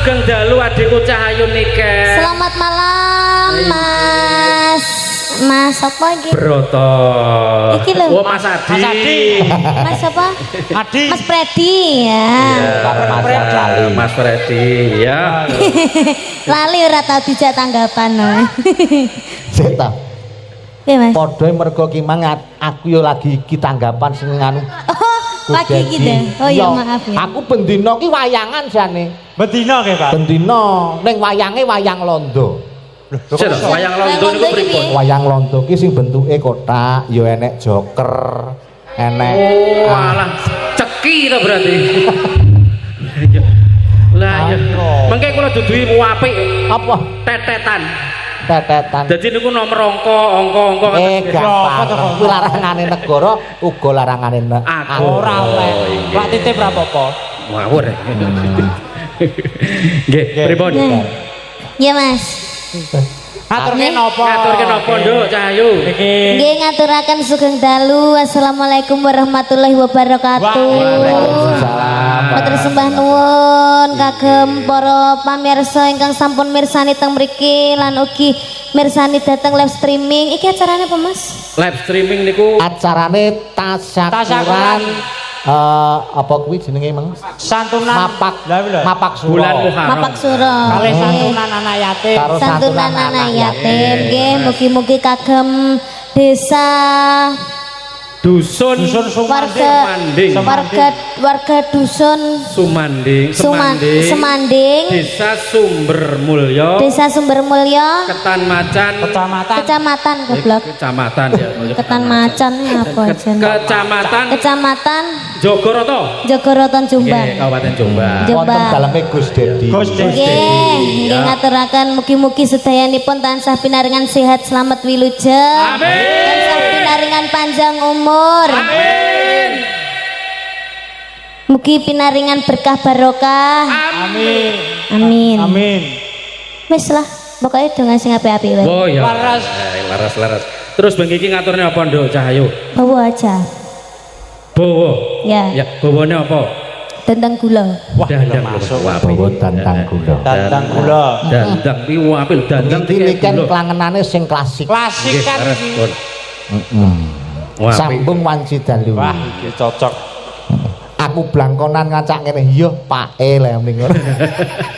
Sugeng dalu adikku Cahayu Niken. Selamat malam Mas. Mas apa iki? Broto. Iki lho. Oh Mas Adi. Mas apa? Adi. Mas Freddy ya. Mas Freddy ya. Lali ora tau dijak tanggapan. Sik ta. Piye Mas? Padha mergo ki mang aku yo lagi iki tanggapan sing anu. Lagi iki deh. Oh ya maaf ya. Aku bendina ki wayangan jane. Bendina nggih, Pak. Bendina ning wayange wayang londo. Sik wayang londo niku pripun? Wayang londo ki sing bentuke kotak, ya enek joker, enek Oh, alah ceki to berarti. Lah ya. Mengke kula duduhi apik apa? tetetan. Tetetan. Dadi niku nomor angka gampang. Kuwi larangane negara uga larangane aku. Ora oleh. Pak titip ra apa-apa. Ngawur. Nggih, pripun? Ya Mas. Ngaturke napa? Ngaturke napa, Nduk Cahayu? Nggih ngaturaken sugeng dalu. Assalamualaikum warahmatullahi wabarakatuh. Waalaikumsalam. Matur sembah nuwun kagem para pamirsa ingkang sampun mirsani teng mriki lan ugi mirsani dateng live streaming. Iki acarane apa Mas? Live streaming niku Acarane tasyakuran apa kuwi jenenge Mang? Santunan Mapak Suro. bulan Muharram. Mapak Suro. Kalih santunan anak yatim. Karo Santunan anak yatim. Nggih mugi-mugi kagem desa dusun warga dusun Sumanding Semanding Desa Sumber Mulya Kecamatan goblok Kecamatan ya Ketan Macan apa aja Kecamatan Jogoroto Jombang Kabupaten Jombang Wonten daleme Gus Dedi. nggih ngaturaken mugi-mugi sedayanipun tansah pinaringan sehat selamat wilujeng tansah pinaringan panjang umur amin mugi pinaringan berkah barokah amin wis lah pokoknya dengan sing apik-apik wae oh ya laras terus bengi iki ngaturne apa Nduk Cahayu bawa aja bawa ya bawane apa dendang gula dandang Bawa dandang gula. dandang ki apil dandang Iki kan klangenane sing klasik. Klasik kan iki. Sambung wanci dalu. Wah, iki cocok. Aku blangkonan ngacak ngene, iya pake lah mending ngono.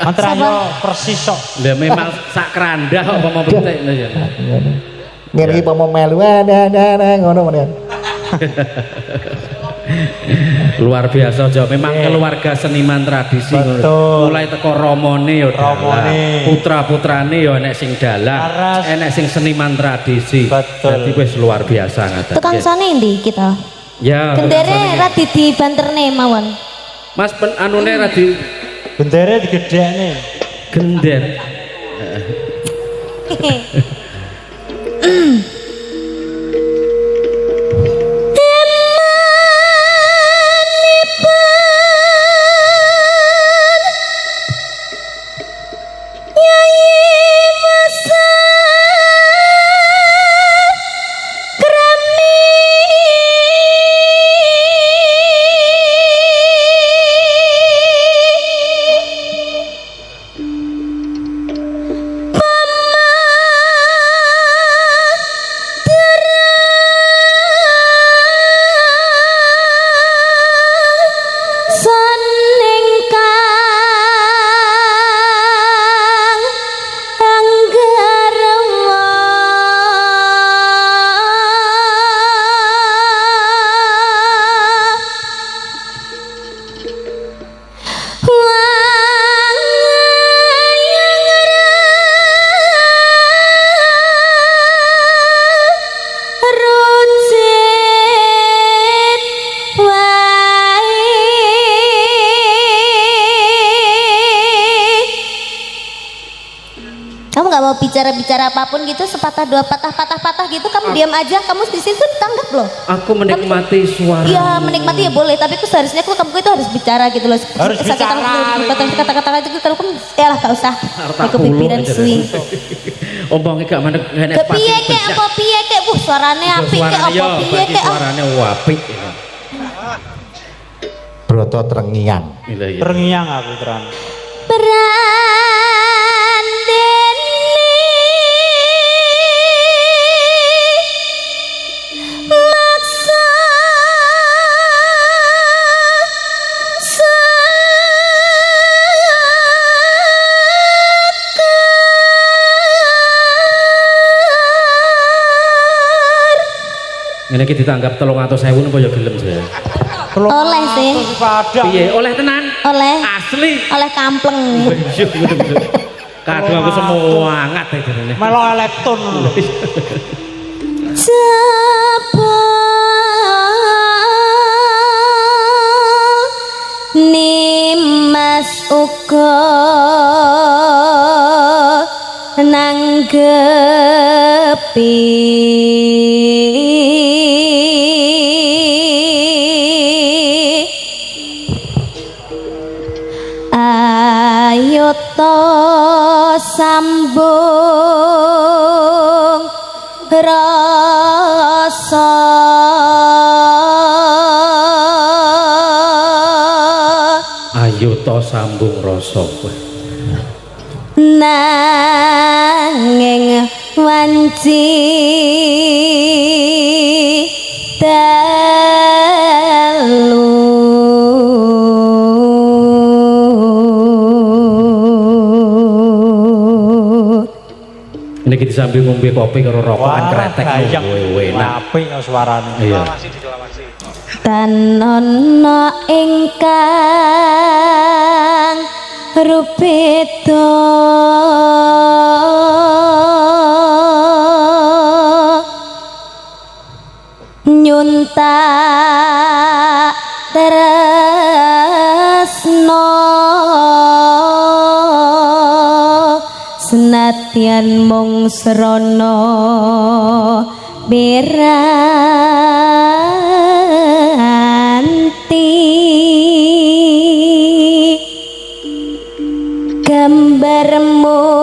Antrayo persis kok. Lah memang sak krandah apa mau penting ya. Ngene iki pomo melu ngono men. Luar biasa aja memang keluarga seniman tradisi mulai teko romone ya putra-putrane ya enek sing dalang enek sing seniman tradisi jadi wis luar biasa ngaten tukang sane ndi kita ya gendere ra dibanterne mawon Mas anune ra di bendere digedhekne gender bicara-bicara apapun gitu sepatah dua patah gitu kamu diam aja, kamu di situ ditanggap loh. Aku menikmati suara. Iya menikmati ya boleh, tapi aku seharusnya kamu itu harus bicara gitu loh. Harus bicara. Kata-kata aja kalau kamu ya lah gak usah. Aku pikiran suwi. Omongnya gak mana enek Kepiye kek apa piye kek suarane apik kek apa piye kek. Suarane apik. Broto Trengiang. Terngiang aku terang. Ini kita ditanggap 300.000 napa ya gelem saya. Oleh sih. Piye? Oleh tenan? Oleh. Asli. Oleh kampleng. Kado aku semangat jarene. Melok elektron lho. Coba Nimas uga nanggepi ayo to sambung rasa Ayo to sambung rasa kowe. Nanging wanci dalu ini kita sambil ngombe kopi karo rokokan kretek enak apik kok suarane. Iya. Tanono ingkang rupita nyuntak tresno senadyan mung srana piranti gambarmu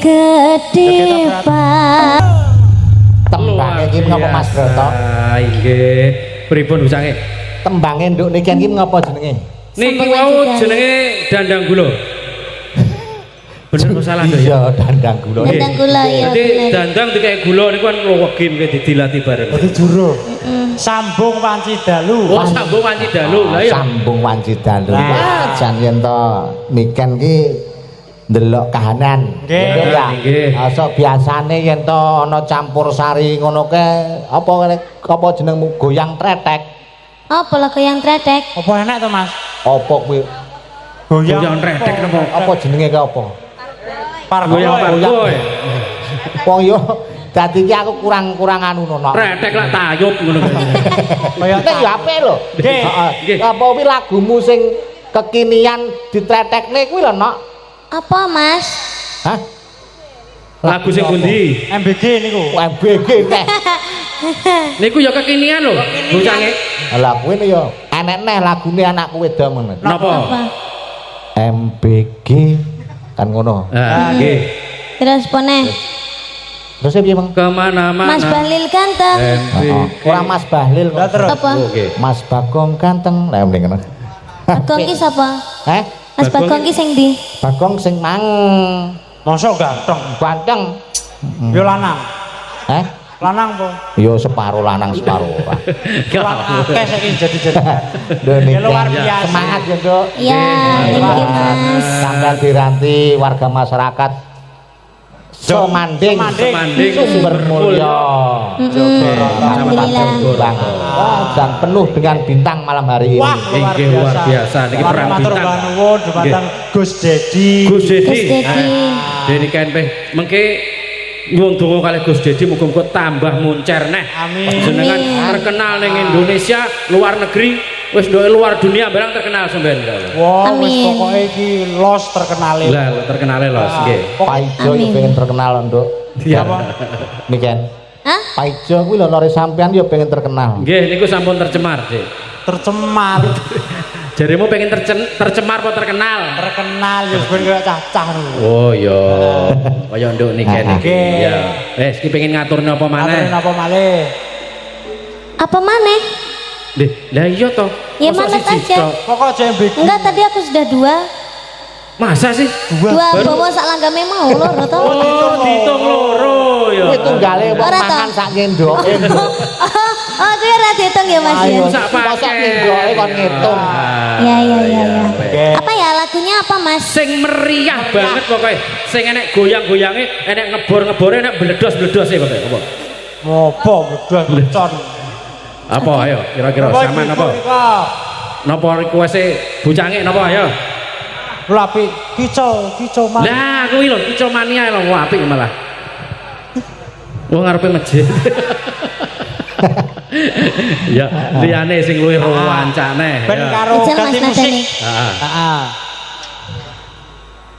Kedepan Tembangnya ini ngapa Mas Broto? Inggih. Pripun usange? Tembangnya nduk niki iki ngapa jenenge? Niki wau jenenge dandang gula. Bener kok salah ya? Iya, dandang gula. Dandang gula ya. Jadi dandang dikek gula niku kan lowegi mengke didilati bareng. Dadi juru. Sambung wanci dalu. Oh, sambung wanci dalu. Lah ya. Sambung wanci dalu. Nah. Jan yen to niken ki ndelok kahanan. Nggih. Ya. Nggih. Asa biasane yen to ana campur sari ngono ke apa jenengmu goyang tretek. apa lah yang tretek? Apa enak to, Mas? Apa kuwi? Goyang tretek napa? Apa jenenge ke apa? Goyang pargo. Wong yo dadi ki aku kurang anu nono. Tretek lak tayub ngono. Kaya Nek yo apik lho. Nggih. Nggih. Apa kuwi lagumu sing kekinian ditretekne kuwi lho, Nok? Apa mas? Hah? Lagu sing pundi? MBG niku. MBG teh. Niku ya kekinian lho, bocange. Lah kuwi yo enek neh lagune anakku wedok ngono. Napa? MBG kan ngono. Ah, nggih. Terus pone Terus piye, Bang? Kemana-mana. Mas Bahlil ganteng. Ora Mas Bahlil kok. Lah terus. Apa? Oke. Mas Bagong ganteng. Lah mending ngono. Bagong ki sapa? Heh? Mas Bagong ki sing ndi? Bagong sing mang Mosok ganteng. Ganteng. Yo lanang. Lanang po. Yo separuh lanang separuh ora. Akeh saiki jadi-jadi. Luar biasa. Semangat ya, Nduk. Ya, nggih Mas. Sampeyan diranti warga masyarakat Semanding sumber mulya. Alhamdulillah. Dan penuh dengan bintang malam hari ini. Wah, luar biasa. Niki perang bintang. Nuwun dumateng Gus Dedi. Gus Dedi. Dedi kan mengke nyuwun donga kalih Gus Dedi muga-muga tambah muncer neh. Amin. Jenengan terkenal ning Indonesia, luar negeri, wis ndoke luar dunia barang terkenal sampean. Wah, wis pokoke iki los terkenale. Lah, terkenale los nggih. Paijo yo pengen terkenal, Nduk. Iya. Niken. Hah? Paijo kuwi lho lore sampean yo pengen terkenal. Nggih, niku sampun tercemar, Dik. Tercemar. Jarimu pengen tercemar apa terkenal? Terkenal yo ben kaya cacah lho. Oh iya. Kaya nduk niken iki. Ya. Wis iki pengen ngaturne apa maneh? Ngaturne apa malih? Apa maneh? Lah iya toh. Ya malet aja. Pokok aja yang bikin. Enggak, tadi aku sudah 2. Masa sih? Dua bawa sak langgame mau loro to. Oh, diitung loro ya. Kuwi tunggale wong mangan sak ngendoke. Oh, kuwi ora diitung ya Mas ya. Sak pakai ngendoke kon ngitung. Ya. Apa ya lagunya apa Mas? Sing meriah banget pokoknya. Sing enek goyang-goyange, enek ngebor-ngebore, enek bledos-bledose pokoknya. Apa? Ngopo bledos becon. Apa ayo kira-kira sampean apa? Napa request-e bocange napa ayo? Lha apik kicau mah. Lah kuwi lho kicau mania lho apik malah. Wong ngarepe masjid. Ya, liyane sing luwih rawancane. Ben karo ganti musik. Heeh.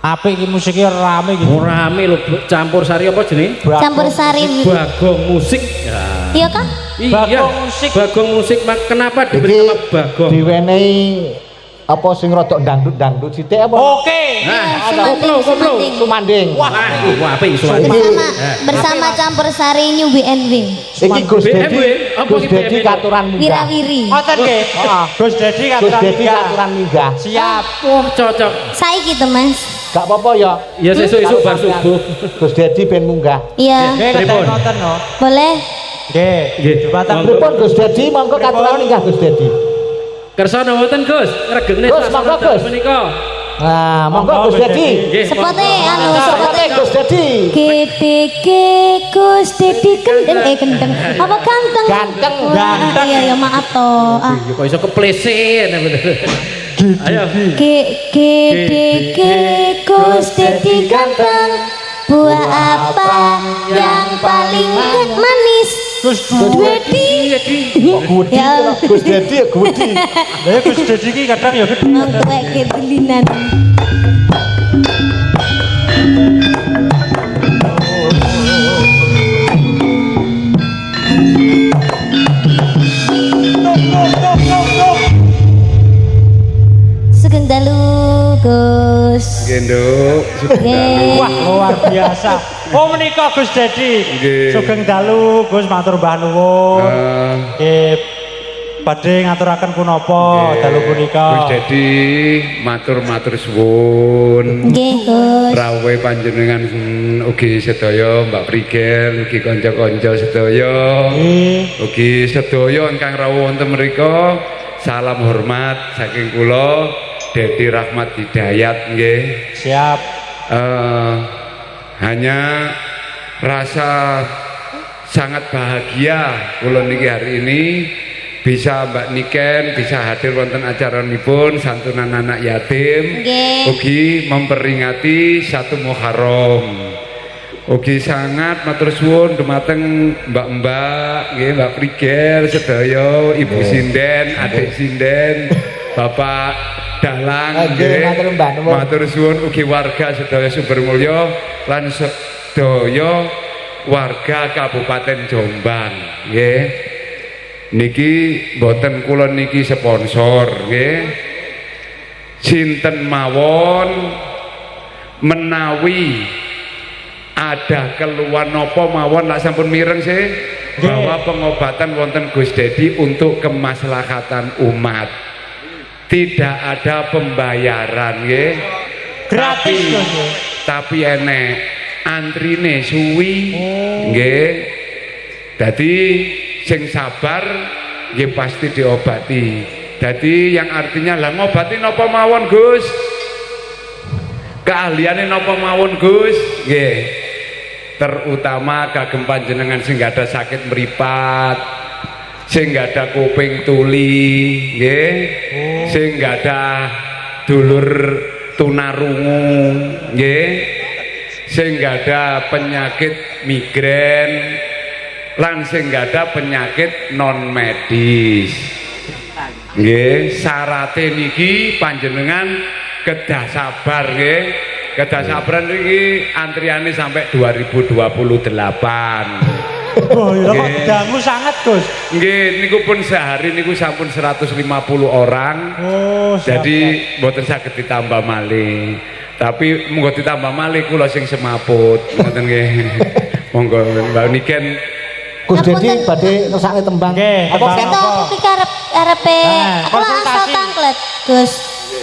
Apik iki musike rame iki. Rame lho campur sari apa jenenge? Campur sari. Bagong musik. Iya kah? Iya. Bagong musik. Kenapa diberi nama Bagong? Diwenehi apa sing rada dangdut sithik apa? Oke. Nah, koplo. Sumanding. Wah, apik suara. Bersama campur sari New BNW. Iki Gus Dedi. Gus Dedi katuran munggah. Wirawiri. Ngoten nggih. Gus Dedi katuran munggah. Siap. Wah, cocok. Saiki to Mas. Gak apa-apa ya. Ya sesuk-esuk bar subuh. Gus Dedi ben munggah. Iya. Nggih, ngoten no. Boleh. Nggih. Pripun Gus Dedi monggo katuran munggah Gus Dedi. Kersane mboten Gus, regegne Gus monggo Gus menika. Nah, monggo Gus Dedi. Sepote sepote Gus Dedi. Gedege Gus Dedi kendeng. Apa ganteng? Ganteng. Iya maaf toh. Ya kok iso keplese bener. Ayo. Gedege Gus Dedi ganteng. Buah apa yang paling manis? Gus Dedi. Gus Dedi ya Gudi. Lah Gus Dedi iki kadang ya gede. Tuwek kedelinan. Sugeng dalu Gus. Genduk. Wah, luar biasa. Oh menika Gus Dedi. Sugeng dalu Gus matur mbah nuwun. Nggih. Badhe ngaturaken punapa dalu punika. Gus Dedi matur suwun. Nggih Gus. Rawuhe panjenengan ugi sedaya Mbak Prigel, ugi kanca-kanca sedaya. Ugi sedaya ingkang rawuh wonten mriku. Salam hormat saking kula Dedi Rahmat Hidayat nggih. Siap. Hanya rasa sangat bahagia kula niki hari ini bisa Mbak Niken bisa hadir wonten acaranipun santunan anak yatim. Ugi memperingati 1 Muharram. Ugi sangat matur suwun dumateng mbak-mbak nggih Mbak Prigel sedaya Ibu Sinden, Adik Sinden, Bapak Dalang nggih. Matur suwun ugi warga sedaya Sumbermulya lan sedaya warga Kabupaten Jombang nggih. Niki mboten kula niki sponsor nggih. Sinten mawon menawi ada keluhan napa mawon lak sampun mireng sih bahwa pengobatan wonten Gus Dedi untuk kemaslahatan umat. Tidak ada pembayaran nggih. Gratis Gus. tapi enek antrine suwi. Nggih. Dadi sing sabar nggih pasti diobati. Dadi yang artinya lah ngobati napa mawon Gus? Keahliane napa mawon Gus? Nggih. Terutama kagem panjenengan sing ada sakit meripat, sing ada kuping tuli, nggih. Sing ada dulur tunarungu, nggih. Sing ada penyakit migrain, lan sing ada penyakit non medis. Nggih, syarate niki panjenengan kedah sabar nggih. Kedah sabaran iki antriane sampai 2028. Oh, ya kok dangu sangat, Gus. Nggih, niku pun sehari niku sampun 150 orang. Oh, jadi mboten saged ditambah malih. Tapi monggo ditambah malih kula sing semaput. Ngoten nggih. Monggo Mbak Niken. Gus Dedi badhe ngersakne tembang. Apa Apa aku iki arepe aku langsung tangklet, Gus.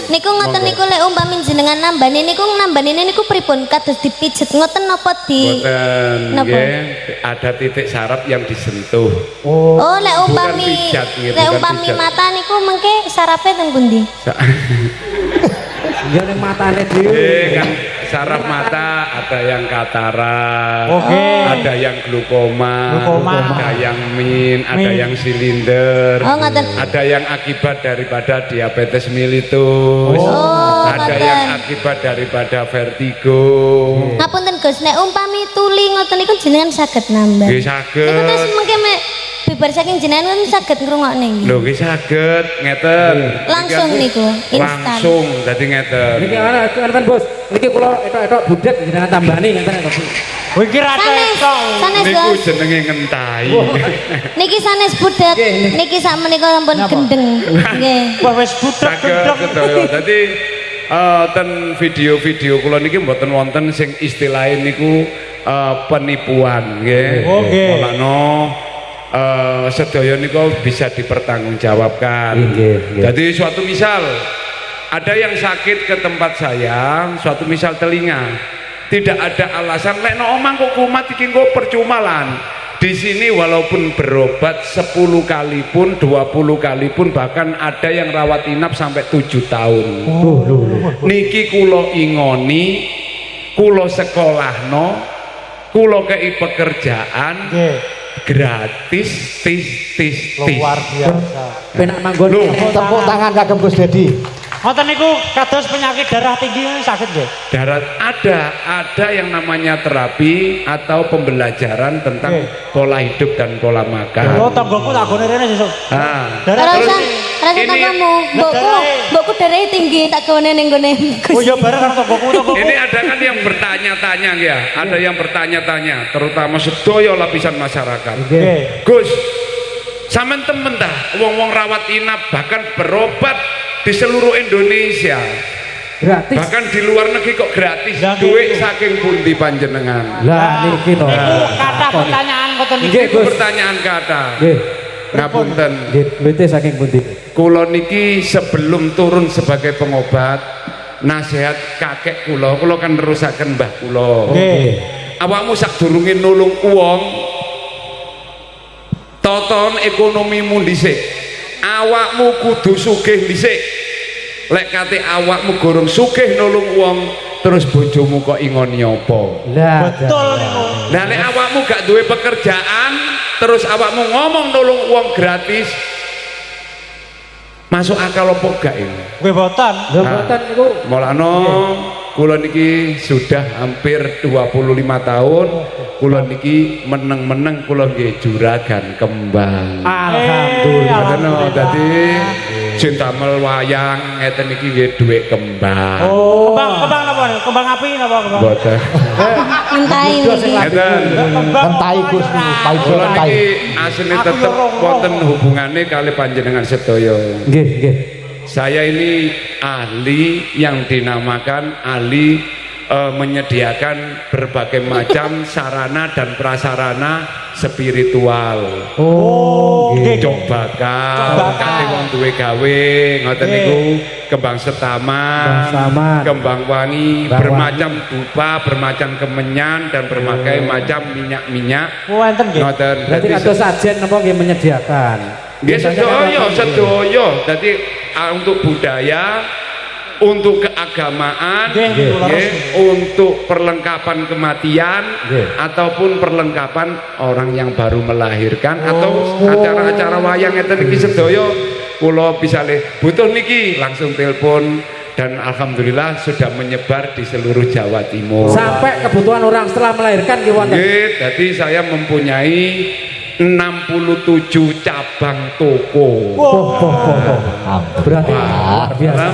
Niku ngoten niku lek umpami jenengan nambani niku pripun kados dipijet ngoten napa di Mboten nggih, ada titik saraf yang disentuh. Oh, lek umpami pijat, nggih, lek bukan umpami pijat. mata niku mengke sarape teng pundi? Ya ning matane dhewe. Kan saraf mata ada yang katarak, Oke. ada yang glukoma, Glukoma. ada yang min, ada yang silinder, Oh, ngoten. ada yang akibat daripada diabetes mellitus, Oh, ada ngoten. yang akibat daripada vertigo. Ngapunten Gus, nek umpami tuli ngoten niku jenengan saged nambah. Nggih Niku saged. terus mengke mek bibar saking jenengan kan saged ngrungokne nggih. Lho nggih saged ngeten. Langsung niku, instan. Langsung dadi ngeten. Niki ana Bos. Niki kula etok-etok budet jenengan tambani ngeten to. Oh, iki ra Sanes Niku Gus. jenenge ngentahi. Niki sanes budet. Niki sak menika sampun gendeng. Nggih. Wah, wis butek Saged sedaya. Dadi ten video-video kula niki mboten wonten sing istilahe niku penipuan nggih. Oke. Mulane sedaya niku bisa dipertanggungjawabkan. Nggih. Jadi suatu misal ada yang sakit ke tempat saya, suatu misal telinga, tidak ada alasan lek no omang kok kumat iki kok percuma lan. Di sini walaupun berobat 10 kali pun, 20 kali pun, bahkan ada yang rawat inap sampai 7 tahun. Niki kulo ingoni, kulo sekolahno, kulo kei pekerjaan, gratis, tis. luar biasa. Penak manggon. Loh. Tepuk tangan kagem Gus Dedi. Ngoten niku kados penyakit darah tinggi sakit nggih. Darat ada yang namanya terapi atau pembelajaran tentang pola hidup dan pola makan. Oh, tanggoku tak gone rene sesuk. Nah, Darah terus Rasa rasa ini- tanggamu, mbokku darahnya tinggi tak gone ning gone. Oh ya bareng karo tanggoku. ini ada kan yang bertanya-tanya ya, ada yang bertanya-tanya, terutama sedaya lapisan masyarakat. Nggih. Gus, sampean temen dah, wong-wong rawat inap bahkan berobat di seluruh Indonesia, Gratis. bahkan di luar negeri kok gratis. Lah, Duit gitu. saking pundi panjenengan? Lah niki to. Niku kata pertanyaan ngoten niku. Nggih, Gus. Pertanyaan kata. Nggih. Ngapunten. Nggih, duite saking pundi? Kula niki sebelum turun sebagai pengobat, nasihat kakek kula kan nerusaken mbah kula. Nggih. Awakmu sadurunge nulung wong, toton ekonomimu dhisik. Awakmu kudu sugih dhisik. Lek kate awakmu gorong sugih nulung wong, terus bojomu kok ingoni apa? Lah. Betul niku. Lah nek awakmu gak duwe pekerjaan, terus awakmu ngomong nulung wong gratis, masuk akal apa gak ini? Nggih boten. Lho mboten niku. Mulane kula niki sudah hampir 25 tahun, kula niki meneng-meneng kula nggih juragan kembang. Alhamdulillah. Ngono dadi cinta wayang ngeten iki nggih dhuwit kembang. Oh, kembang napa? Kembang api napa kembang? Mboten. Entai niki. Ngeten. Entai Gus niku, paling Kula entai. niki asline tetep wonten hubungane kali panjenengan sedaya. Nggih, nggih. Saya ini ahli yang dinamakan ahli menyediakan berbagai macam sarana dan prasarana spiritual. Coba kate wong duwe gawe ngoten niku kembang setama, kembang wangi, bermacam dupa, bermacam kemenyan dan berbagai macam minyak-minyak. Ngoten. Berarti kados sajen napa nggih menyediakan. Nggih sedaya. Dadi untuk budaya, untuk keagamaan, untuk perlengkapan kematian, ataupun perlengkapan orang yang baru melahirkan, atau acara-acara wayang ngeten iki sedaya kula bisale butuh niki langsung telepon, dan alhamdulillah sudah menyebar di seluruh Jawa Timur. Sampai kebutuhan orang setelah melahirkan ki wonten. Nggih, jadi saya mempunyai 67 cabang toko. Berarti biasa.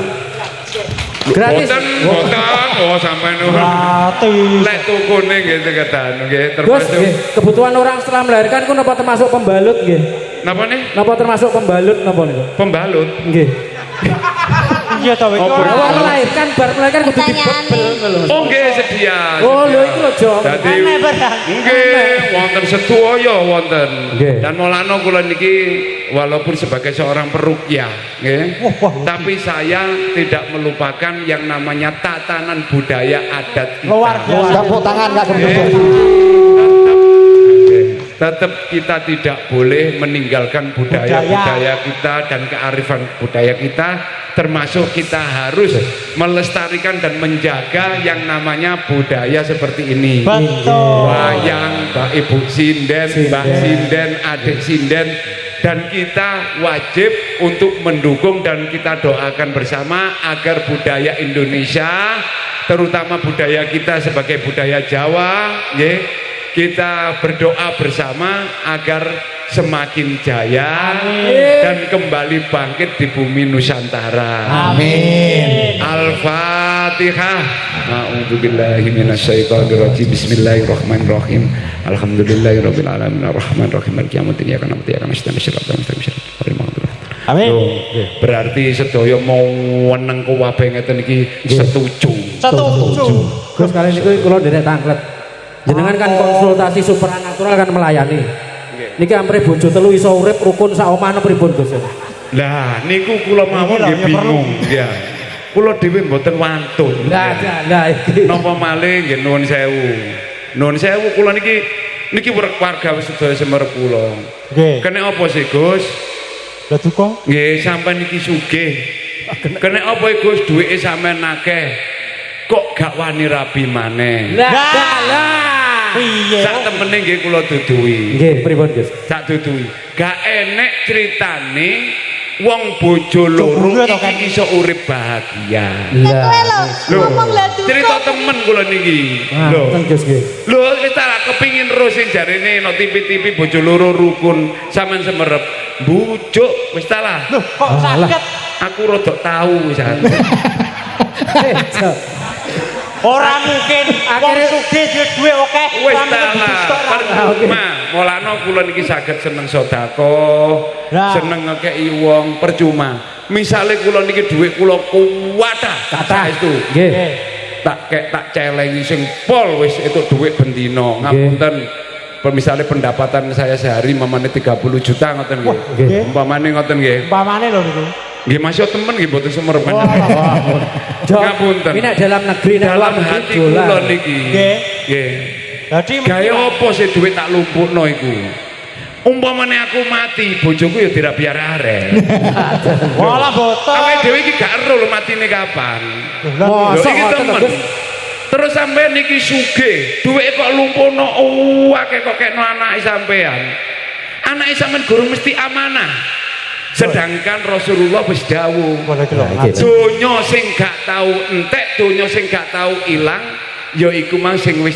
Gratis. Boten, oh sampean gratis. Lek tukune nggih tegedan nggih Gus, kebutuhan orang setelah melahirkan ku napa termasuk pembalut nggih? Napa nih? Napa termasuk pembalut napa niku? Pembalut. Nggih. Iya ta wis. Awal melahirkan kudu dibebel. Oh nggih sedia. Oh lho iku lho Jong. Dadi nggih wonten sedaya wonten. Dan mulane kula niki walaupun sebagai seorang peruqyah nggih, tapi saya tidak melupakan yang namanya tatanan budaya adat kita. Luar biasa. Tepuk tangan Kak Gendut. Tetap kita tidak boleh meninggalkan budaya-budaya kita dan kearifan budaya kita, termasuk kita harus melestarikan dan menjaga yang namanya budaya seperti ini. Betul. Wayang, Mbak Ibu Sinden, Mbak Sinden, adik Sinden, dan kita wajib untuk mendukung dan kita doakan bersama agar budaya Indonesia, terutama budaya kita sebagai budaya Jawa, kita berdoa bersama agar semakin jaya dan kembali bangkit di bumi Nusantara. Amin. Al-Fatihah. A'udzubillahi minasyaitonirrajim. Bismillahirrahmanirrahim. Alhamdulillahirabbil alamin arrahmanirrahim maliki yaumiddin iyyaka na'budu wa iyyaka nasta'in ihdinas siratal mustaqim. Amin. Berarti sedaya mau weneng kabeh ngeten iki setuju. Gus kali niku kula nderek tanglet. Jenengan kan konsultasi supranatural kan melayani. Niki ampre bojo telu iso urip rukun sak omah pripun Gus? Lah niku kula mawon nggih bingung ya. Kula dhewe mboten wantun. Lah iki. Napa malih nggih nuwun sewu. Nuwun sewu kula niki warga sedaya Semerep kula. Nggih. Kene apa sih Gus? Lah duka. Nggih sampean iki sugih. Kene apa Gus duwike sampean akeh. Kok gak wani rabi maneh? Lah. Piye? Sak temene nggih kula duduhi. Nggih, pripun Gus? Sak duduhi. Gak enek critane wong bojo loro iki iso urip bahagia. Lah. Ngomong lah duka. Cerita temen kula niki. Lho, Gus nggih. Lho wis tak kepingin terus sing jarene no TV bojo loro rukun sampean Semerep. Bujuk wis ta lah. Loh, kok saged? Aku rodok tahu wis. Ora mungkin wong sugih duwe akeh. Wis ta lah. Mulane kula niki saged seneng sedekah, seneng ngekeki wong percuma. Misale kula niki dhuwit kula kuwatah saestu. Nggih. Tak celengi sing pol wis itu dhuwit bendina. Ngapunten. Misalnya pendapatan saya sehari mamane 30 juta ngoten nggih. Umpamane ngoten nggih. Umpamane lho niku. Nggih masih temen nggih mboten Semerep. Ngapunten. Ini dalam negeri dalam hati kula niki. Nggih. Dadi gawe apa sih duit tak lumpukno iku? Umpamane aku mati, bojoku ya dirabi arek. Walah boten. Awake dhewe iki gak ero lho matine kapan. Lho iki temen. Terus sampean niki sugih, duit kok lumpuhno akeh kok kekno anake sampean. Anake sampean guru mesti amanah. Sedangkan Rasulullah wis dawuh, donya sing gak tau entek, donya sing gak tau ilang, ya iku mang sing wis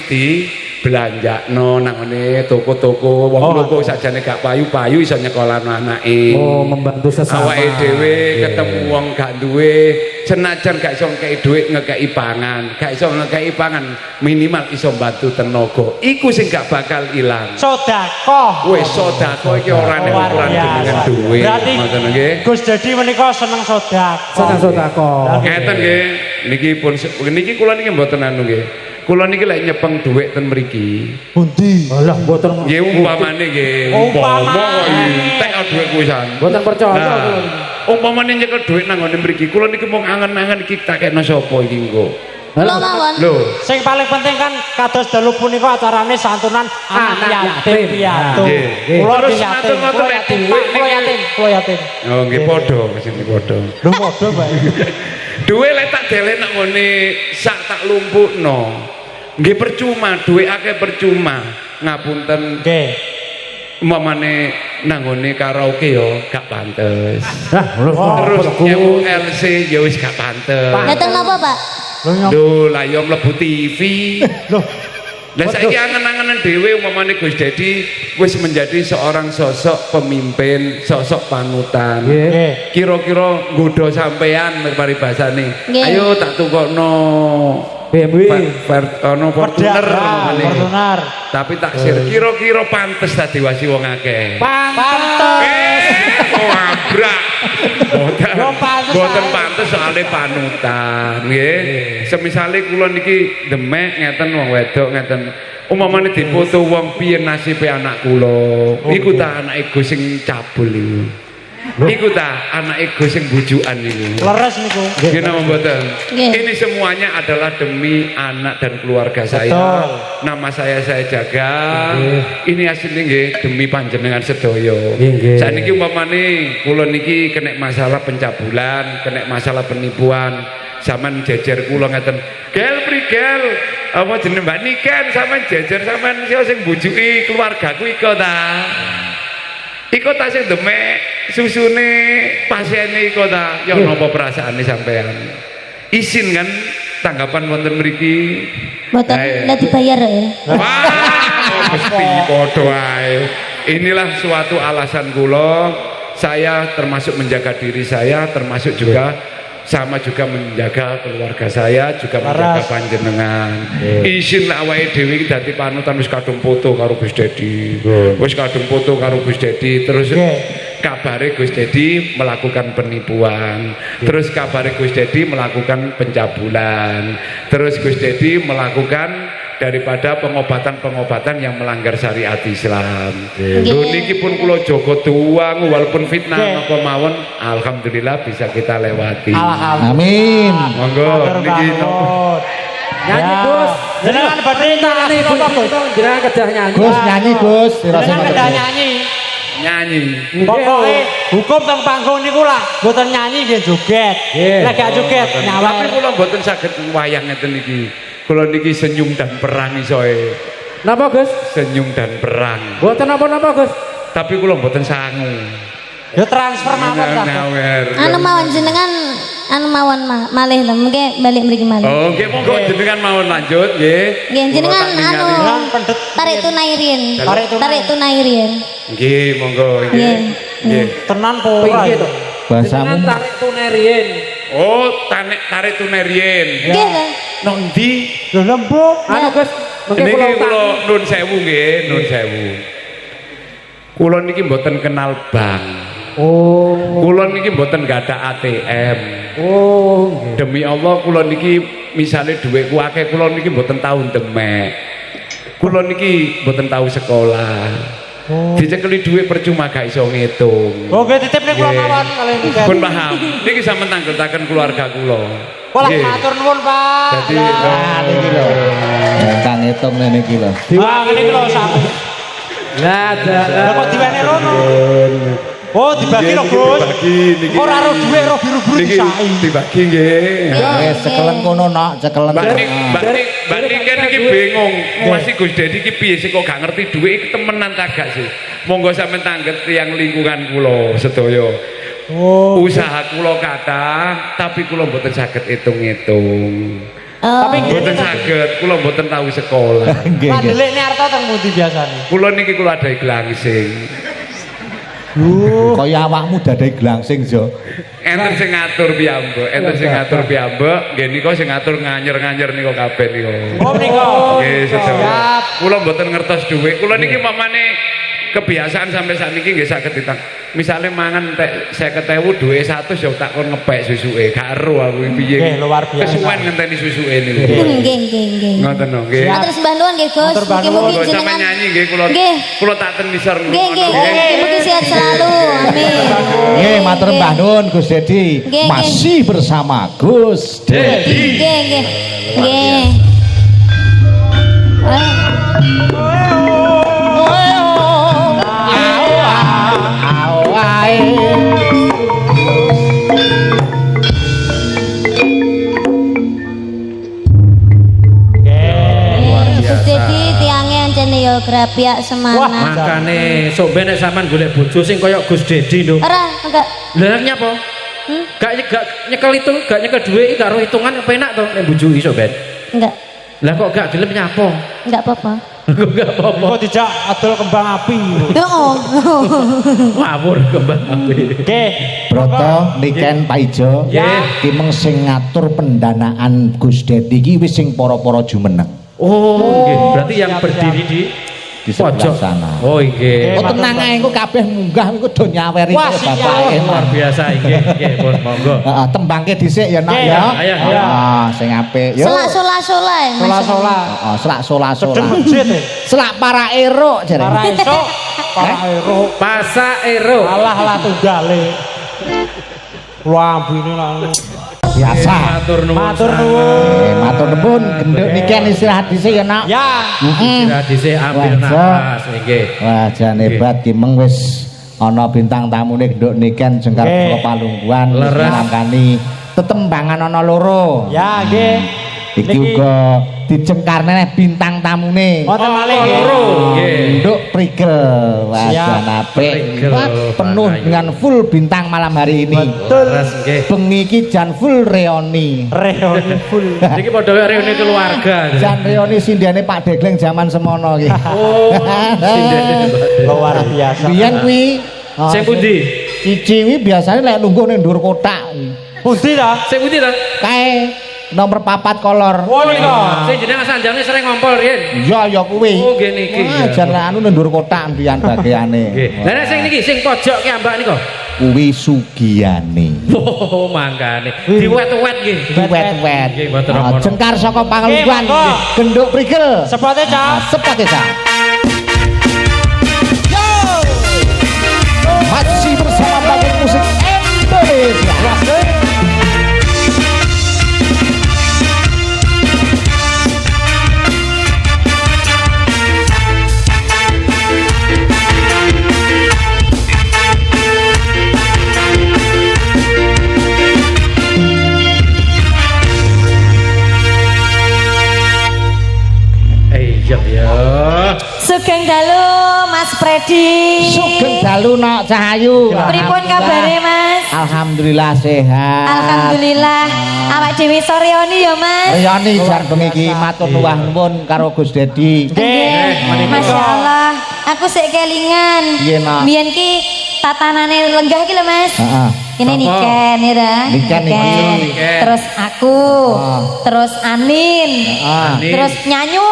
belanjakno nang ngene toko-toko wong loro sakjane gak payu-payu iso nyekolahno anake. Oh, membantu sesama. Awake dhewe ketemu wong gak duwe senajan gak iso ngekeki dhuwit ngekeki pangan, gak iso ngekeki pangan minimal iso bantu tenaga. Iku sing gak bakal ilang. Sedekah. Wis sedekah iki ora nek ukuran dengan dhuwit. Berarti ngoten nggih. Gus Dedi menika seneng sedekah. Seneng sedekah. Ngeten nggih. Niki pun niki kula niki mboten anu nggih. Kula niki lek nyepeng dhuwit ten mriki. Pundi? Alah mboten Nggih umpamane nggih. Umpama kok entek dhuwit kuwisan. mboten percaya kula Nah, niki. umpamane nyekel dhuwit nang ngene mriki, kula niki mung angen-angen iki tak kena sapa iki engko. Kula mawon. Lho, Sing paling penting kan kados dalu punika acarane santunan anak yatim piatu. Nggih. Kula Terus yatim, matur-matur kula lek yatim, dhuwit kula niki- yatim, kula yatim. Oh nggih padha mesine padha. Lho padha, Pak. Dhuwit lek tak delek nang ngene sak tak lumpukno. Nggih percuma, dhuwit akeh percuma. Ngapunten Nggih. umpamane nang ngene karaoke ya gak pantes. Lah, Terus nyewu LC ya wis gak pantes. Dateng napa, Pak? Lho, lah ya mlebu TV. Loh, Lah saiki angen-angenen dhewe umpamane Gus Dedi wis menjadi seorang sosok pemimpin, sosok panutan. nggih. Kira-kira nggodha sampean paribasane. Nggih. Ayo tak tukokno BMW. Fortuner umpamane. Fortuner. Tapi taksir kira-kira pantes ta diwasi wong akeh. Pantes. Oh abrak. Yo pantes Boten ae. pantes soalnya panutan nggih. Semisale kula niki demek ngeten wong wedok ngeten umpamane dipoto wong piye nasibe anak kula. Iku ta anake Gus sing cabul iku. Iku ta anake Gus sing bujukan iku. Leres niku. Nggih napa mboten? Nggih. Ini semuanya adalah demi anak dan keluarga saya. Betul. Nama saya jaga. Ini asline nggih demi panjenengan sedaya. Nggih. Saniki umpamane kula niki kena masalah pencabulan, kena masalah penipuan. Sampeyan jejer kula ngeten. Gel prigel, apa jeneng Mbak Niken sampeyan jejer sampeyan sing bujuki keluargaku iko ta. Iko ta sing demek susune pasiene iko ta. Ya napa perasaane sampean? Isin kan tanggapan wonten mriki. Mboten Ayo. lah dibayar ya. Wah, mesti padha ae. Inilah suatu alasan kula saya termasuk menjaga diri saya, termasuk juga sama juga menjaga keluarga saya, juga menjaga panjenengan. Isin lah awake dhewe iki dadi panutan wis kadung foto karo Gus Dedi. Wis kadung foto karo Gus Dedi terus kabare Gus Dedi melakukan penipuan. Terus kabare Gus Dedi melakukan pencabulan. Terus Gus Dedi melakukan daripada pengobatan-pengobatan yang melanggar syariat Islam. Lho niki pun kula jaga tuang walaupun fitnah napa mawon alhamdulillah bisa kita lewati. Amin. Monggo niki napa Nyanyi, Gus. Jenengan badhe Nih, Gus, jenengan kedah nyanyi. Gus nyanyi Gus. Sira sing Jenengan kedah nyanyi. nyanyi. Pokoke hukum teng panggung niku lah mboten nyanyi nggih joget. Nggih. Lek gak joget Tapi nyawer. kula mboten saged wayang ngeten iki. Kula niki senyum dan perang isoe. Napa, Gus? Senyum dan perang. Mboten napa-napa, Gus. Tapi kula mboten sangu. Yo transfer mawon ta. Nyawer. Anu mawon jenengan anu mawon malih to, mengke balik mriki malih. Oh, nggih monggo jenengan mawon lanjut nggih. Nggih jenengan Kula tak anu ningali. pendet. tarik tunai riyen. Tarik tunai. Tarik tunai riyen. Nggih, monggo Nggih. nggih. Nggih. Tenan po ora. Piye to? Bahasamu. Jenengan tarik tunai riyen. Oh, tarik tunai riyen. Nggih to. Nang ndi? Lho lembut. Anu, Gus, mengke Niki kula kula nun sewu nggih, nun sewu. Kula niki mboten kenal bank. Oh. Kula niki mboten gadah ATM. Oh, nggih. Demi Allah kula niki misale dhuwitku akeh kula niki mboten tau demek. Kula niki mboten tau sekolah. Dicekeli dhuwit percuma gak iso ngitung. Oh nggih titip niku kula Nggih. mawon kalih niku. Pun paham. Niki sampeyan tanggetaken keluarga kula. Kula Nggih. matur nuwun Pak. Jadi Ah niki lho. Kang hitung niki lho. Wah ngene iki lho sampe. Lah, Lah kok diwene rono? Oh dibagi lho Gus. Dibagi niki. Ora ro dhuwit ro biru-biru Niki disai. dibagi nggih. Wis sekelen kono nok, sekelen. Mbak Niken iki bingung. Masih Gus Dedi iki piye sih kok gak ngerti dhuwit iki temenan ta gak sih? Monggo sampean tangget tiyang lingkungan kula sedaya. Oh. Usaha kula kathah, tapi kula mboten saged hitung-hitung. Tapi mboten saged, kula mboten tahu sekolah. Nggih, Pak nggih. Delik ini arto teng pundi biasane? Kula niki kula ada glangsing. Kaya awakmu dadahi glangsing, Jo. Enten sing ngatur piyambak, enten sing ngatur piyambak, nggih nika sing ngatur nganyer-nganyer nika kabeh nika. Oh menika. Nggih, sedaya. Kula mboten ngertos dhuwit. Kula niki mamane kebiasaan sampai saat ini nggih saged ditang. Misalnya mangan tek 50.000 dhuwit 100 ya tak kon ngepek susuke. Karo aku piye. Nggih, luar biasa. Kesuwen ngenteni susuke niku. Nggih. Ngoten no, nggih. Matur sembah nuwun nggih Gus. Mugi-mugi Kula sampe jenengan nyanyi nggih kula. Nggih. Kula tak ten nisor Nggih. Mugi sehat selalu. Amin. Nggih, matur mbah nuwun Gus Dedi. Nggih. Masih bersama Gus Dedi. Nggih. Gus Dedi tiange ancene ya grapiak semangat. Makane sok ben nek sampean golek bojo sing kaya Gus Dedi lho. Ora, enggak. Lah nyapa? Gak nyekel itu, gak nyekel duit karo hitungan penak to nek bojo iso ben. Enggak. Lah kok gak gelem nyapa? Enggak apa-apa. Kok gak apa-apa. Kok dijak adol kembang api. Heeh. Ngawur kembang api. Nggih. Broto Niken Paijo. Nggih. Ki meng sing ngatur pendanaan Gus Dedi ki wis sing para-para jumeneng. Oh, nggih. Berarti yang berdiri di Sebelah pojok sana. Oh, nggih. Oh tenang ae engko kabeh munggah engko do nyaweri Wah, karo siap. bapake. Luar biasa nggih, pun monggo. Heeh, tembangke dhisik ya nak ya. Ayo. Ah, sing apik. Yo. Selak sola-sola. Sola-sola. Heeh, selak sola-sola. Sedeng masjid e. Selak para eruk jare. Para esuk para ero. Pasa Ero. Alah tunggale. Lambene lah. Biasa. Matur nuwun. Matur nuwun. Matur nuwun, genduk niken istirahat dhisik ya nak. Ya. Istirahat dhisik ambil Wajah. nafas nggih. Wah, jan hebat ki meng wis ana bintang tamune genduk niken jengkar Nggih. kula Palungguan Leres. nangkani tetembangan ana loro. Ya nggih. Iki uga dijengkarne neh bintang tamune. Wonten malih nggih. Loro nggih. Genduk prigel. Wah, Siap. jan apik. Prigel. Wah, penuh Bangkayu. dengan full bintang malam hari ini. Leres nggih. Bengi iki jan full reoni. Reuni full. Iki padha wae reuni keluarga. Jan reoni sindiane Pak Degleng zaman semono iki. Oh, sindene Mbak. Luar biasa. Biyen kuwi Sing pundi? Cici kuwi biasane lek lungguh ning dhuwur kotak. Pundi ta? Sing pundi ta? Kae nomor 4 kolor. Oh nika. Sing jeneng sanjange sering ngompol riyen. Iya ya kuwi. Oh, nggih niki. Wah, jan lek anu ning dhuwur kotak mbiyen bagiane. Nggih. Lah nek sing niki sing pojok ki ambak nika. Kuwi Sugiyane. Oh, mangkane. Diwet-wet nggih. Wet-wet. Nggih, mboten apa. Jengkar saka Pangaluan. Nggih, monggo. Genduk prigel. Sepote Cak. Sepote Cak. Masih bersama Batik Musik Indonesia. Iya ya. Sugeng dalu Mas Predi. Sugeng dalu Nok Cahayu. Pripun kabare Mas? Alhamdulillah sehat. Alhamdulillah. Awak dhewe soreoni ya Mas. Riyani jar bengi iki matur nuwun karo Gus Dedi. Nggih. Masya Allah. Aku sik kelingan. Piye, Nak? Biyen ki tatanane lenggah ki lho Mas. Heeh. Ini Sapa? Niken ya ta? Niken, Niken. Niken. Terus aku. Ah. Terus Anin. Ah, Anin. Terus Nyanyu.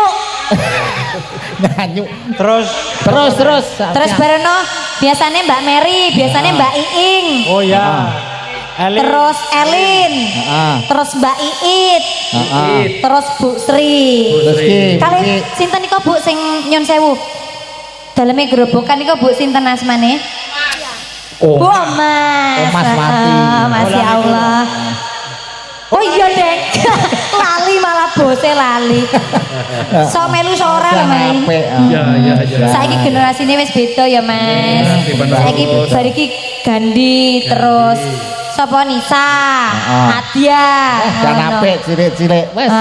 nyanyu. Terus Terus bareno biasanya Mbak Mary, biasanya Mbak Iing. oh ya. Eli. Terus Elin. Heeh. Terus Mbak Iit. Heeh. Terus Bu Sri. Terus ki Kali sinten niku Bu sing nyun sewu? Daleme gerobokan niku Bu sinten asmane? Oh. Oh Mas. Oh, Mas Wati. Masya Allah. Oh iya Dek. Lali malah bose lali. So melu sora lho Mas. Apik. Iya, iya, iya. Saiki generasine wis beda ya Mas. Saiki bariki Gandhi terus sapa Nisa, Adia. Jan apik cilik-cilik. Wes.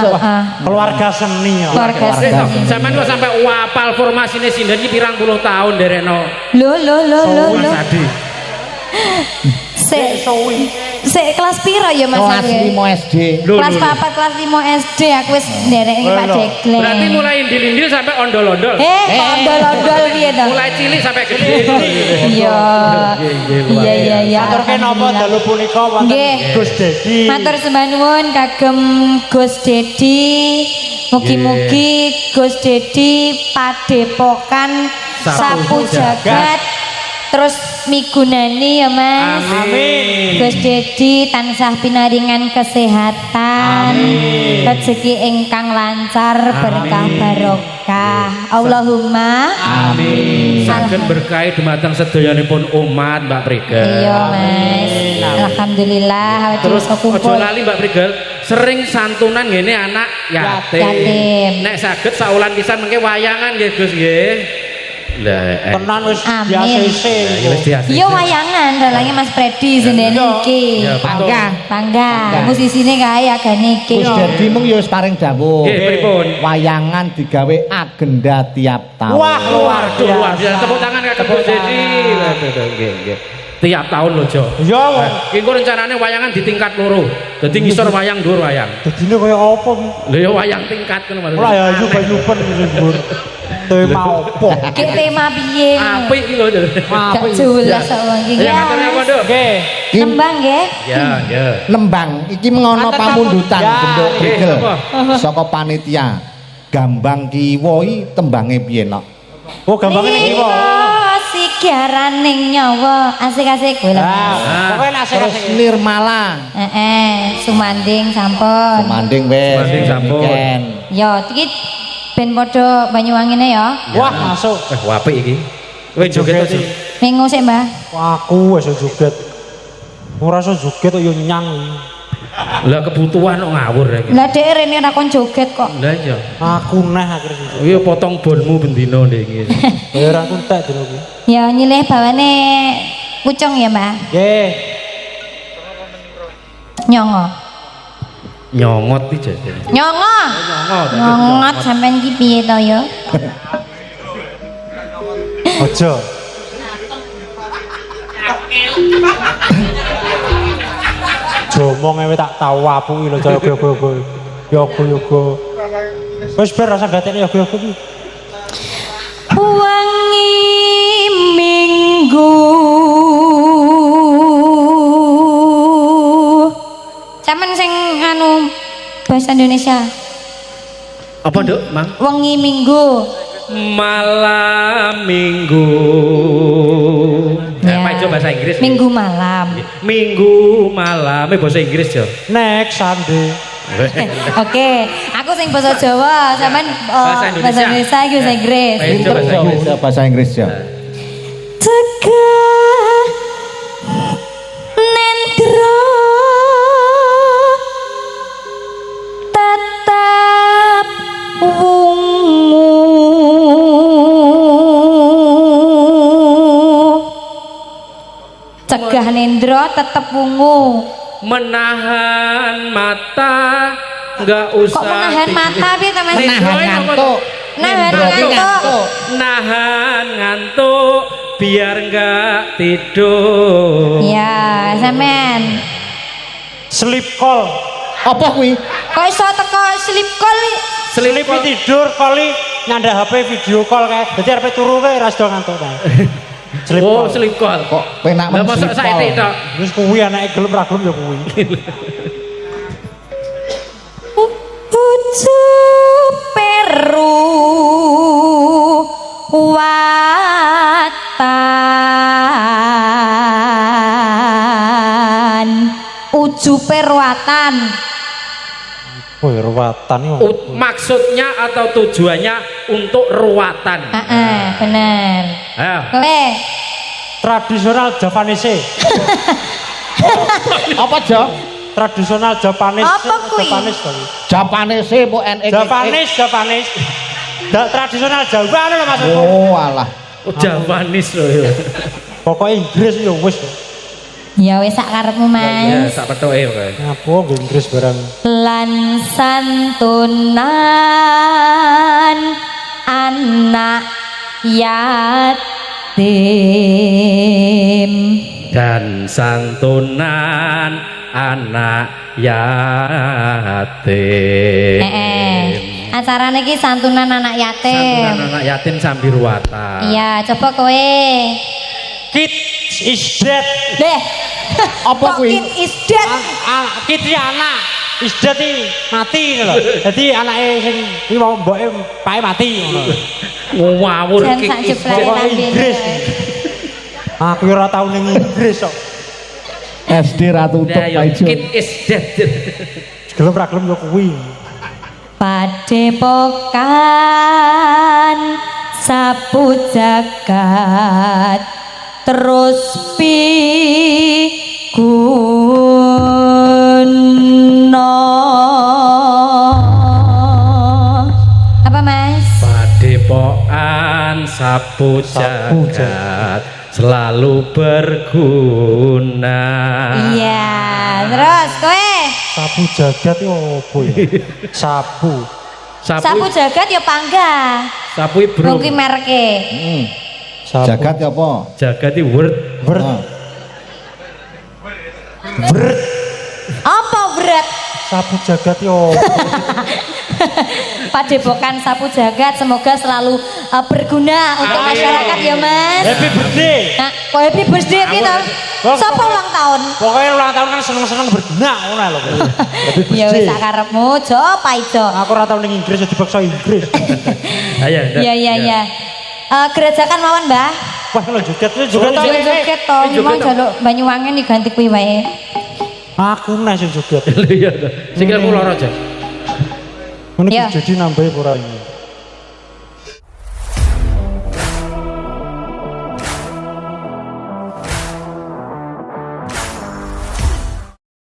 Keluarga seni ya. Keluarga Sik, sampean kok sampai wapal formasine sinden iki pirang puluh tahun derekno. Lho. Mas Adi. Sik. Sik kelas piro ya Mas? Kelas 5 SD. Kelas 4 kelas 5 SD aku wis nderek iki Pak Degleng. Berarti mulai indil-indil sampai ondol-ondol. Ondol-ondol piye to? Mulai cilik sampai gede. Iya. Iya. Aturke napa dalu punika wonten Gus Dedi. Matur sembah nuwun kagem Gus Dedi. Mugi-mugi Gus Dedi padepokan sapu jagat terus migunani ya Mas. Amin. Gus Dedi tansah pinaringan kesehatan, rezeki ingkang lancar, berkah barokah. Allahumma Amin. Saged berkahi dumateng sedayanipun umat Mbak Prigel. Iya Mas. Alhamdulillah Terus awake dhewe ojo lali Mbak Prigel, sering santunan ngene anak yatim. Nek saged saulan pisan mengke wayangan nggih Gus nggih. Lah Tenan wis Amin. biasa isih. wis diasih. Iya wayangan dalange Mas Freddy sendiri iki. Ya, betul. Bangga. Musisine kae agane iki. Gus Dedi mung ya wis paring dawuh. Nggih, pripun? Wayangan digawe agenda tiap tahun. Wah, luar Luar biasa. biasa. Tepuk tangan kagem Gus Dedi. Nggih, nggih. Tiap tahun lho, Jo. Iya, wong. Ki engko rencanane wayangan di tingkat loro. Dadi ngisor wayang, dhuwur wayang. Dadine kaya apa ki? Lho ya wayang tingkat ngono maksudnya. Ora ya yuban-yuban dhuwur. Tema opo? Ki tema piye? Apik iki lho. Gak jelas kok wong iki. Ya ngaten apa, Nduk? Nggih. Nembang nggih. Ya, ya. Nembang iki mengono Ngaten pamundutan ya. bentuk Nggih, prigel apa? saka panitia. Gambang kiwa iki tembange piye nok? Oh, gampange ning kiwa. Sigaran ning nyawa. Asik-asik kowe lho. Pokoke Terus Nirmala. Sumanding sampun. Manding wis. Manding sampun. Weekend. Ya, iki ben padha Banyuwangine ya. Wah, masuk. Wah, apik iki. Kowe joget to, Jo? Minggu sik, Mbah. Aku wis joget. Ora iso joget kok yo nyang. Lah kebutuhan kok ngawur iki. Lah dhek rene ra kon joget kok. Lah iya. Aku neh akhir sih. Iya potong bonmu bendino ndek iki. Ya ora kuntek dino ki. Ya nyilih bawane pucung ya, Mbah. Nggih. Nyongo. Nyongot iki jajane. Nyongo. Nyongot sampean iki piye to ya? Aja. Jomong ewe tak tau apuki lho cara yoga-yoga. Yoga-yoga. Wis bar rasa gatekne yoga-yoga ki. Wangi minggu sampean sing anu bahasa Indonesia Apa, Nduk, Mang? wengi minggu Malam minggu. ya. Apa itu bahasa Inggris? Minggu malam. Minggu malam bahasa Inggris, Jo. Next Sunday. Oke, aku sing basa Jawa, sampean bahasa Indonesia iki bahasa Inggris. Ayo, coba bahasa Inggris. Bahasa Inggris ya. Tegah nendra tetap wungu cegah nendra tetep wungu. Menahan mata enggak usah. Kok menahan mata piye to Mas? Menahan ngantuk. Nahan ngantuk. Nahan ngantuk biar enggak tidur. Ya, sampean. Sleep call. Apa kuwi? Kok iso teko sleep call iki? Sleep tidur kali nyandak HP video call kae. Dadi arep turu kae ra sedo ngantuk kae. Sleep Oh, call. sleep call. Kok penak Lah men mosok sleep saiki call? tok. Wis kuwi anake gelem ra gelem ya kuwi. Ucup peru watan ujupe ruatan Oh, ya ruwatan iki. Maksudnya atau tujuannya untuk ruatan. bener Ayo. kowe Tradisional Japanese. Apa Jo? Tradisional Japanese. Apa kuwi? Japanese kali. Japanese po NX. Japanese. Tradisional Jawa lho maksudku. Oh alah. Oh, Javanis loh. Ya. Pokok Inggris ya wis. ya wis sak karepmu Ya, Mas sak petoke kae. Ngapa nggo Inggris barang. lan santunan anak yatim dan santunan anak yatim. Acarane iki santunan anak yatim. Santunan anak yatim Sambiruwata. Iya, coba kowe. Kids is dead. Deh. Apa kuwi? Kid is dead. Kids iki anak. Is dead iki mati lho. Dadi anake sing iki mau mboke pae mati ngono. Ngawur Jan Kid sak is jeblake dead. nang Inggris. Aku ora tau ning Inggris kok. SD ra tutup Ya, Pak Ijo. Kid is dead. Gelem ra gelem yo kuwi. Padepokan sapu jagat terus piguno. Apa Mas? Padepokan sapu jagat selalu berguna. Iya, terus kowe Sapu jagat yo opo ya? Sapu. sapu jagat ya pangga. Sapu ibro. Mungkin merke. Sapu. Jagat ya apa? Jagat iki word. Ber Nah, Apa berat? sapu jagat yo. Padepokan sapu jagat semoga selalu berguna untuk masyarakat ya Mas. Happy birthday. Nah, kok happy birthday kita? Siapa ulang tahun? Pokoknya ulang tahun kan seneng-seneng berguna ngono lho. Happy Ya wis birthday. sak karepmu, Jo, Paijo. Aku ora tau ning Inggris jadi dipaksa Inggris. Ayo. Iya iya iya. Gerajakan mawon, Mbah. Wah, lo joget Joget to, memang jaluk Banyuwangi diganti kuwi wae. Aku nek sing joget. Iya to. Sing aku lara aja. Ini Iya. jadi nambah ora ini.